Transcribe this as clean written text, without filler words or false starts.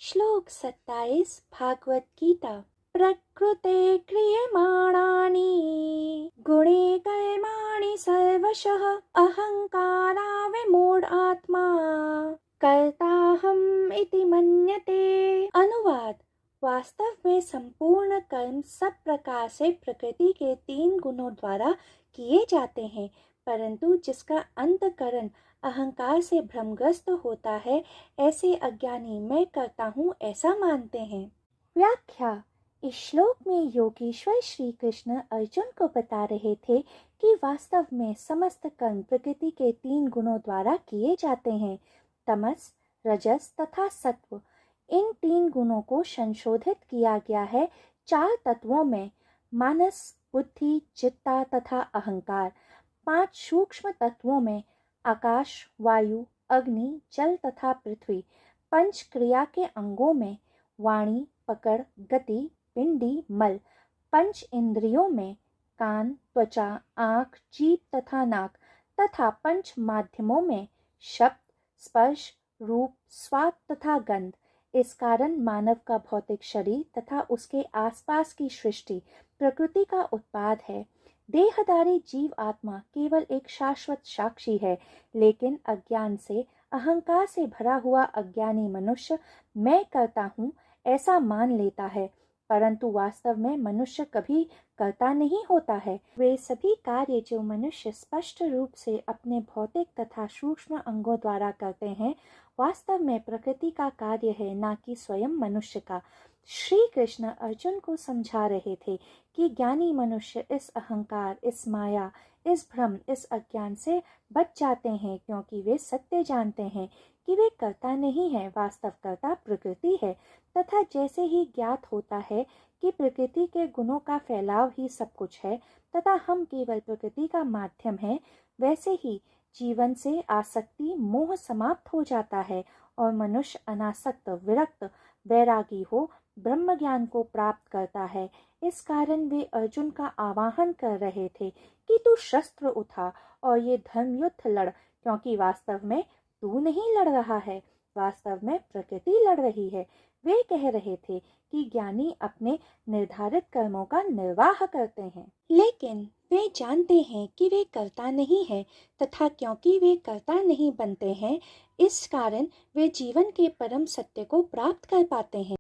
श्लोक 27 भागवत गीता। प्रकृते क्रियमाणानि गुणे कर्माणि सर्वशः अहंकारा विमूढ़ आत्मा कर्ताहम इति मन्यते। अनुवाद। वास्तव में संपूर्ण कर्म सब प्रकार से प्रकृति के 3 गुणों द्वारा किए जाते हैं, परंतु जिसका अंतःकरण अहंकार से भ्रमग्रस्त होता है, ऐसे अज्ञानी मैं करता हूँ ऐसा मानते हैं। व्याख्या। इस श्लोक में योगेश्वर श्री कृष्ण अर्जुन को बता रहे थे कि वास्तव में समस्त कर्म प्रकृति के 3 गुणों द्वारा किए जाते हैं, तमस, रजस तथा सत्व। इन 3 गुणों को संशोधित किया गया है 4 तत्वों में, मानस, बुद्धि, चित्ता तथा अहंकार। 5 सूक्ष्म तत्वों में, आकाश, वायु, अग्नि, जल तथा पृथ्वी। 5 क्रिया के अंगों में, वाणी, पकड़, गति, पिंडी, मल। 5 इंद्रियों में, कान, त्वचा, आँख, जीभ तथा नाक तथा 5 माध्यमों में, शब्द, स्पर्श, रूप, स्वाद तथा गंध। इस कारण मानव का भौतिक शरीर तथा उसके आसपास की सृष्टि प्रकृति का उत्पाद है। देहधारी जीव आत्मा केवल एक शाश्वत साक्षी है, लेकिन अज्ञान से, अहंकार से भरा हुआ अज्ञानी मनुष्य मैं करता हूँ ऐसा मान लेता है, परंतु वास्तव में मनुष्य कभी करता नहीं होता है। वे सभी कार्य जो मनुष्य स्पष्ट रूप से अपने भौतिक तथा सूक्ष्म अंगों द्वारा करते हैं, वास्तव में प्रकृति का कार्य है, न कि स्वयं मनुष्य का। श्री कृष्ण अर्जुन को समझा रहे थे कि ज्ञानी मनुष्य इस अहंकार, इस माया, इस भ्रम, इस अज्ञान से बच जाते हैं, क्योंकि वे सत्य जानते हैं कि वे कर्ता नहीं है, वास्तव कर्ता प्रकृति है। तथा जैसे ही ज्ञात होता है कि प्रकृति के गुणों का फैलाव ही सब कुछ है तथा हम केवल प्रकृति का माध्यम है, वैसे ही जीवन से आसक्ति, मोह समाप्त हो जाता है और मनुष्य अनासक्त, विरक्त, वैरागी हो ब्रह्म ज्ञान को प्राप्त करता है। इस कारण वे अर्जुन का आवाहन कर रहे थे कि तू शस्त्र उठा और ये धर्म युद्ध लड़, क्योंकि वास्तव में तू नहीं लड़ रहा है, वास्तव में प्रकृति लड़ रही है। वे कह रहे थे कि ज्ञानी अपने निर्धारित कर्मों का निर्वाह करते हैं, लेकिन वे जानते हैं कि वे कर्ता नहीं है, तथा क्योंकि वे कर्ता नहीं बनते हैं, इस कारण वे जीवन के परम सत्य को प्राप्त कर पाते हैं।